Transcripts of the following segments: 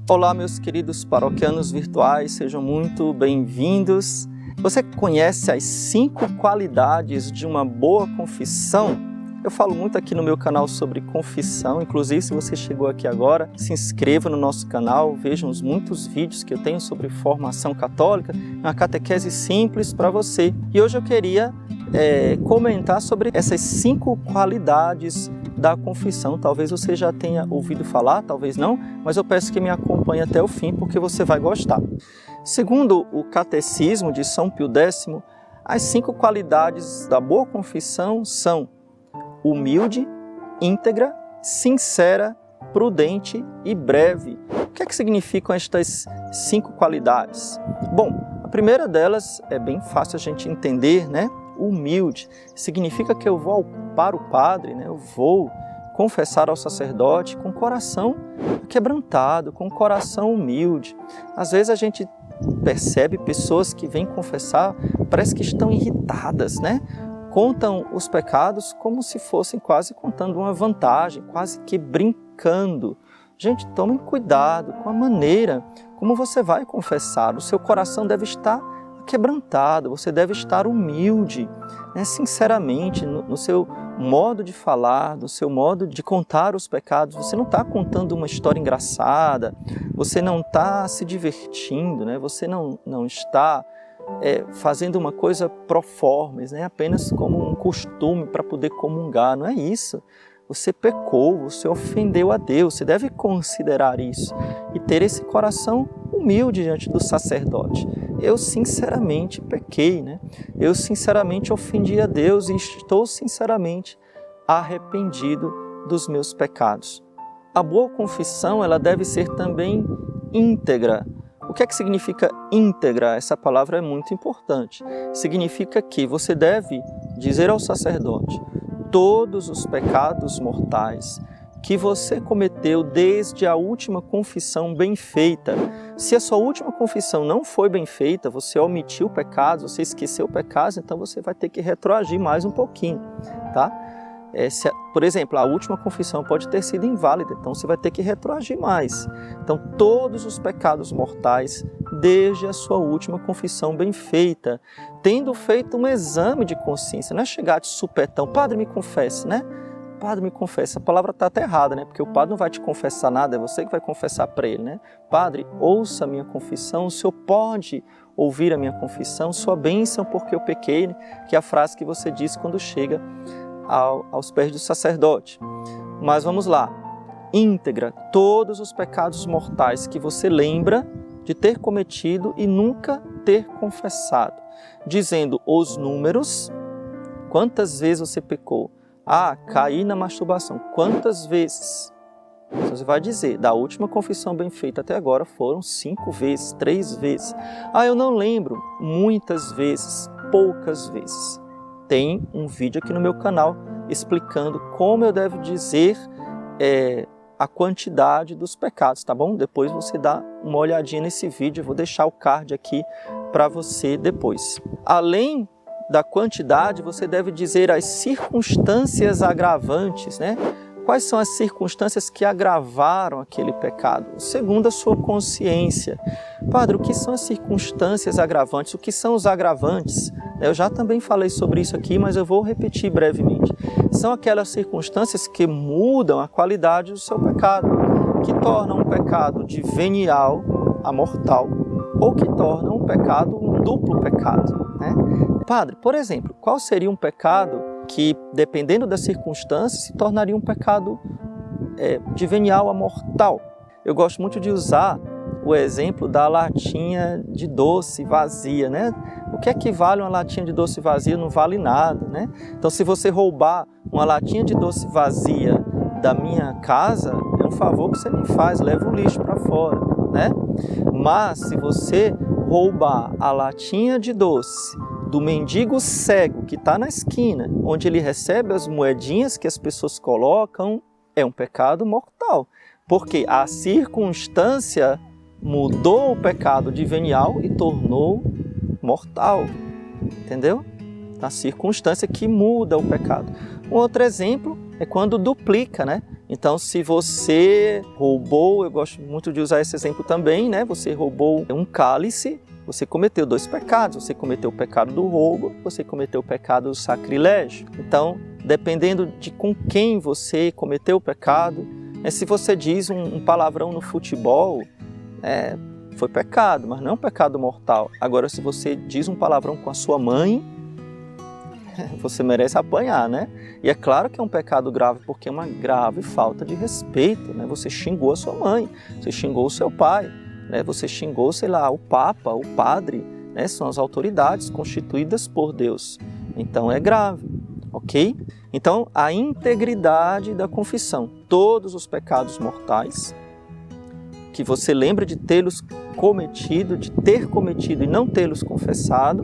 Olá, meus queridos paroquianos virtuais, sejam muito bem-vindos. Você conhece as 5 qualidades de uma boa confissão? Eu falo muito aqui no meu canal sobre confissão, inclusive se você chegou aqui agora, se inscreva no nosso canal, vejam os muitos vídeos que eu tenho sobre formação católica, uma catequese simples para você. E hoje eu queria comentar sobre essas 5 qualidades da confissão. Talvez você já tenha ouvido falar, talvez não, mas eu peço que me acompanhe até o fim, porque você vai gostar. Segundo o Catecismo de São Pio X, as 5 qualidades da boa confissão são humilde, íntegra, sincera, prudente e breve. O que é que significam estas 5 qualidades? Bom, a primeira delas é bem fácil a gente entender, né? Humilde significa que eu vou para o padre, né? Eu vou confessar ao sacerdote com o coração quebrantado, com o coração humilde. Às vezes a gente percebe pessoas que vêm confessar, parece que estão irritadas, né? Contam os pecados como se fossem quase contando uma vantagem, quase que brincando. Gente, tomem cuidado com a maneira como você vai confessar. O seu coração deve estar quebrantado, você deve estar humilde, né? Sinceramente, no seu modo de falar, no seu modo de contar os pecados. Você não está contando uma história engraçada, você não está se divertindo, né? Você não está fazendo uma coisa pro forma, né? Apenas como um costume para poder comungar. Não é isso. Você pecou, você ofendeu a Deus, você deve considerar isso e ter esse coração humilde diante do sacerdote. Eu sinceramente pequei, né? Eu sinceramente ofendi a Deus e estou sinceramente arrependido dos meus pecados. A boa confissão, ela deve ser também íntegra. O que é que significa íntegra? Essa palavra é muito importante. Significa que você deve dizer ao sacerdote todos os pecados mortais que você cometeu desde a última confissão bem feita. Se a sua última confissão não foi bem feita, você omitiu pecados, você esqueceu pecados, então você vai ter que retroagir mais um pouquinho, tá? Por exemplo, a última confissão pode ter sido inválida, então você vai ter que retroagir mais. Então, todos os pecados mortais, desde a sua última confissão bem feita, tendo feito um exame de consciência, não é chegar de supetão, padre, me confesse, né? Padre, me confessa. A palavra está até errada, né? Porque o padre não vai te confessar nada, é você que vai confessar para ele, né? Padre, ouça a minha confissão, o senhor pode ouvir a minha confissão, sua bênção porque eu pequei, né? Que é a frase que você diz quando chega aos pés do sacerdote. Mas vamos lá. Íntegra, todos os pecados mortais que você lembra de ter cometido e nunca ter confessado. Dizendo os números, quantas vezes você pecou. Caí na masturbação. Quantas vezes? Você vai dizer, da última confissão bem feita até agora foram 5 vezes, 3 vezes. Eu não lembro. Muitas vezes, poucas vezes. Tem um vídeo aqui no meu canal explicando como eu devo dizer a quantidade dos pecados, tá bom? Depois você dá uma olhadinha nesse vídeo, eu vou deixar o card aqui para você depois. Além da quantidade, você deve dizer as circunstâncias agravantes, né? Quais são as circunstâncias que agravaram aquele pecado? Segundo a sua consciência. Padre, o que são as circunstâncias agravantes? O que são os agravantes? Eu já também falei sobre isso aqui, mas eu vou repetir brevemente. São aquelas circunstâncias que mudam a qualidade do seu pecado, que tornam um pecado de venial a mortal, ou que tornam um pecado um duplo pecado, né? Padre, por exemplo, qual seria um pecado que, dependendo das circunstâncias, se tornaria um pecado de venial a mortal? Eu gosto muito de usar o exemplo da latinha de doce vazia, né? O que equivale a uma latinha de doce vazia? Não vale nada, né? Então, se você roubar uma latinha de doce vazia da minha casa, é um favor que você me faz, leva o lixo para fora, né? Mas, se você roubar a latinha de doce do mendigo cego que está na esquina, onde ele recebe as moedinhas que as pessoas colocam, é um pecado mortal. Porque a circunstância mudou o pecado de venial e tornou mortal. Entendeu? A circunstância que muda o pecado. Um outro exemplo é quando duplica, né? Então, se você roubou, eu gosto muito de usar esse exemplo também, né? Você roubou um cálice, você cometeu 2 pecados. Você cometeu o pecado do roubo, você cometeu o pecado do sacrilégio. Então, dependendo de com quem você cometeu o pecado, se você diz um palavrão no futebol, foi pecado, mas não é um pecado mortal. Agora, se você diz um palavrão com a sua mãe, você merece apanhar, né? E é claro que é um pecado grave, porque é uma grave falta de respeito, né? Você xingou a sua mãe, você xingou o seu pai, né? Você xingou, sei lá, o Papa, o padre, né? São as autoridades constituídas por Deus. Então é grave, ok? Então, a integridade da confissão, todos os pecados mortais, que você lembra de tê-los cometido, de ter cometido e não tê-los confessado,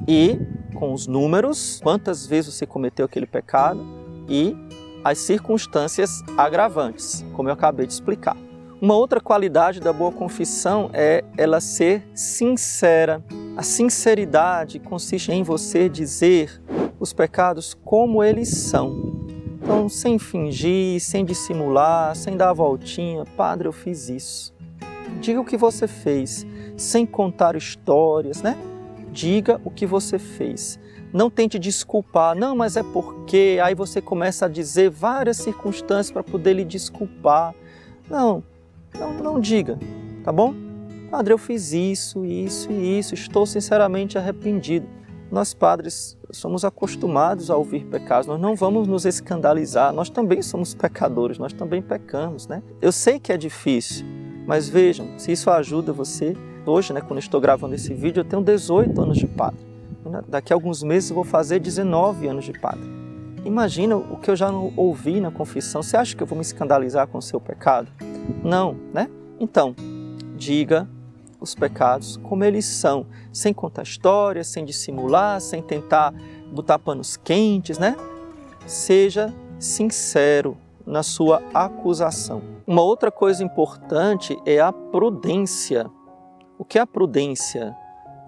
e com os números, quantas vezes você cometeu aquele pecado e as circunstâncias agravantes, como eu acabei de explicar. Uma outra qualidade da boa confissão é ela ser sincera. A sinceridade consiste em você dizer os pecados como eles são. Então, sem fingir, sem dissimular, sem dar a voltinha, padre, eu fiz isso. Diga o que você fez, sem contar histórias, né? Diga o que você fez. Não tente desculpar, não, mas é porque... Aí você começa a dizer várias circunstâncias para poder lhe desculpar. Não diga, tá bom? Padre, eu fiz isso, isso e isso, estou sinceramente arrependido. Nós, padres, somos acostumados a ouvir pecados, nós não vamos nos escandalizar, nós também somos pecadores, nós também pecamos, né? Eu sei que é difícil, mas vejam, se isso ajuda você... Hoje, né, quando eu estou gravando esse vídeo, eu tenho 18 anos de padre. Daqui a alguns meses eu vou fazer 19 anos de padre. Imagina o que eu já não ouvi na confissão. Você acha que eu vou me escandalizar com o seu pecado? Não, né? Então, diga os pecados como eles são, sem contar histórias, sem dissimular, sem tentar botar panos quentes, né? Seja sincero na sua acusação. Uma outra coisa importante é a prudência. O que é a prudência?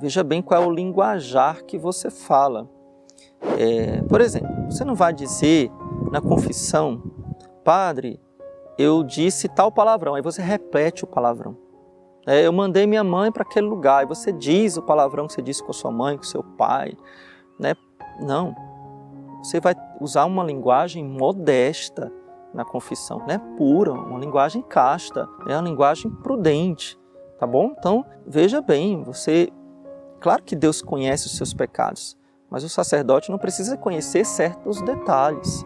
Veja bem qual é o linguajar que você fala. Por exemplo, você não vai dizer na confissão, padre, eu disse tal palavrão, aí você repete o palavrão. Eu mandei minha mãe para aquele lugar, aí você diz o palavrão que você disse com a sua mãe, com o seu pai. Né? Não, você vai usar uma linguagem modesta na confissão, né? Pura, uma linguagem casta, uma linguagem prudente. Tá bom? Então, veja bem, claro que Deus conhece os seus pecados, mas o sacerdote não precisa conhecer certos detalhes,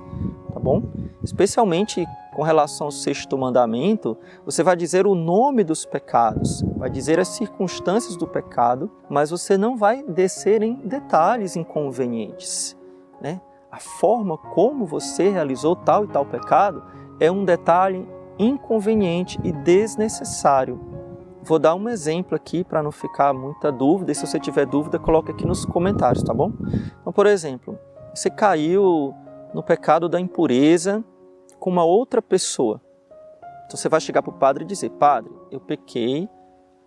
tá bom? Especialmente com relação ao 6º mandamento, você vai dizer o nome dos pecados, vai dizer as circunstâncias do pecado, mas você não vai descer em detalhes inconvenientes, né? A forma como você realizou tal e tal pecado é um detalhe inconveniente e desnecessário. Vou dar um exemplo aqui para não ficar muita dúvida, e se você tiver dúvida, coloque aqui nos comentários, tá bom? Então, por exemplo, você caiu no pecado da impureza com uma outra pessoa. Então, você vai chegar para o padre e dizer, padre, eu pequei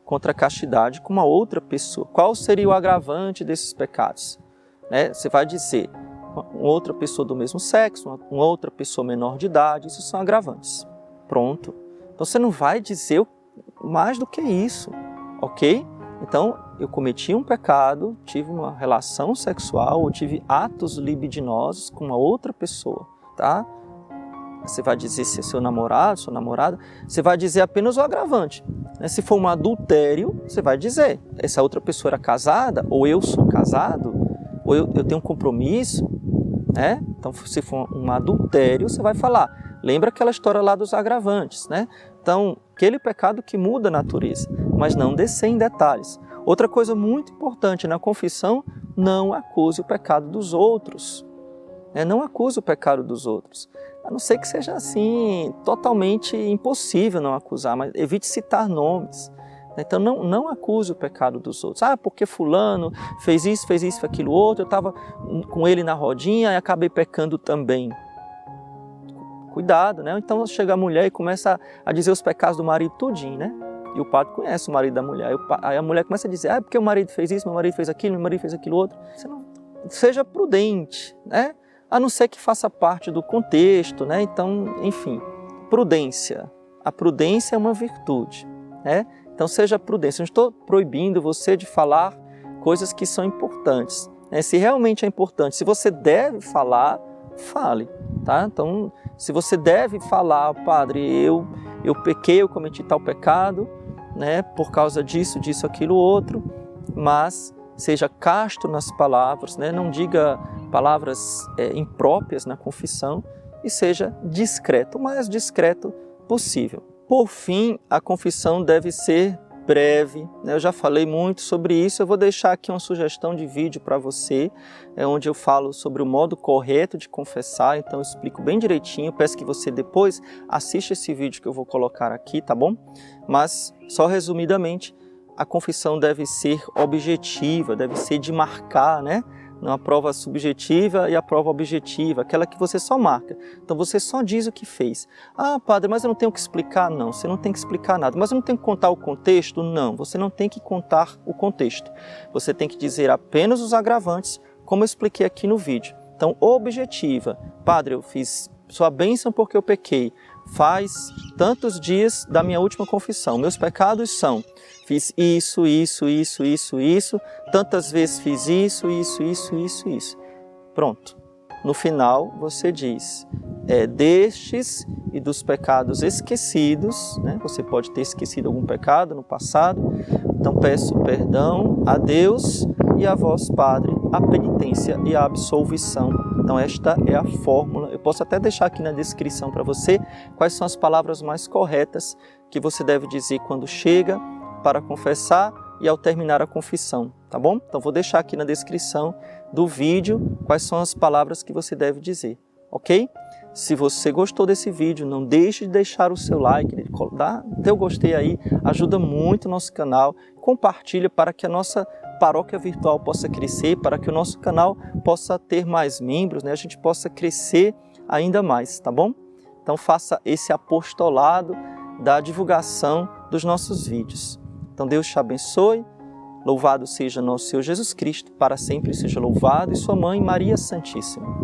contra a castidade com uma outra pessoa. Qual seria o agravante desses pecados? Você vai dizer, uma outra pessoa do mesmo sexo, uma outra pessoa menor de idade, isso são agravantes. Pronto. Então, você não vai dizer mais do que isso, ok? Então, eu cometi um pecado, tive uma relação sexual, ou tive atos libidinosos com uma outra pessoa, tá? Você vai dizer se é seu namorado, sua namorada, você vai dizer apenas o agravante. Se for um adultério, você vai dizer, essa outra pessoa era casada, ou eu sou casado, ou eu tenho um compromisso, né? Então, se for um adultério, você vai falar, lembra aquela história lá dos agravantes, né? Então, aquele pecado que muda a natureza, mas não descer em detalhes. Outra coisa muito importante na confissão, não acuse o pecado dos outros. Não acuse o pecado dos outros. A não ser que seja assim, totalmente impossível não acusar, mas evite citar nomes. Então não acuse o pecado dos outros. Porque fulano fez isso, aquilo outro, eu estava com ele na rodinha e acabei pecando também. Cuidado, né? Então chega a mulher e começa a dizer os pecados do marido tudinho, né? E o padre conhece o marido da mulher. Aí a mulher começa a dizer, porque o marido fez isso, meu marido fez aquilo, meu marido fez aquilo outro. Você não... Seja prudente, né? A não ser que faça parte do contexto, né? Então, enfim, prudência. A prudência é uma virtude, né? Então seja prudente. Eu não estou proibindo você de falar coisas que são importantes, né? Se realmente é importante, se você deve falar, fale, tá? Então, se você deve falar, padre, eu pequei, eu cometi tal pecado, né? Por causa disso, aquilo, outro, mas seja casto nas palavras, né? Não diga palavras impróprias na confissão e seja discreto, o mais discreto possível. Por fim, a confissão deve ser breve, né? Eu já falei muito sobre isso, eu vou deixar aqui uma sugestão de vídeo para você, onde eu falo sobre o modo correto de confessar, então eu explico bem direitinho, peço que você depois assista esse vídeo que eu vou colocar aqui, tá bom? Mas, só resumidamente, a confissão deve ser objetiva, deve ser de marcar, né? Não a prova subjetiva e a prova objetiva, aquela que você só marca. Então você só diz o que fez. Ah, padre, mas eu não tenho que explicar? Não, você não tem que explicar nada. Mas eu não tenho que contar o contexto? Não, você não tem que contar o contexto. Você tem que dizer apenas os agravantes, como eu expliquei aqui no vídeo. Então, objetiva. Padre, eu fiz sua bênção porque eu pequei. Faz tantos dias da minha última confissão. Meus pecados são: fiz isso, tantas vezes fiz isso. Pronto. No final você diz, destes e dos pecados esquecidos, né? Você pode ter esquecido algum pecado no passado, então peço perdão a Deus e a vós, Padre, a penitência e a absolvição. Então esta é a fórmula. Eu posso até deixar aqui na descrição para você quais são as palavras mais corretas que você deve dizer quando chega para confessar e ao terminar a confissão, tá bom? Então vou deixar aqui na descrição do vídeo quais são as palavras que você deve dizer, ok? Se você gostou desse vídeo, não deixe de deixar o seu like, dá teu gostei aí, ajuda muito o nosso canal, compartilha para que a nossa paróquia virtual possa crescer, para que o nosso canal possa ter mais membros, né? A gente possa crescer ainda mais, tá bom? Então faça esse apostolado da divulgação dos nossos vídeos. Então Deus te abençoe, louvado seja nosso Senhor Jesus Cristo, para sempre seja louvado, e sua mãe Maria Santíssima.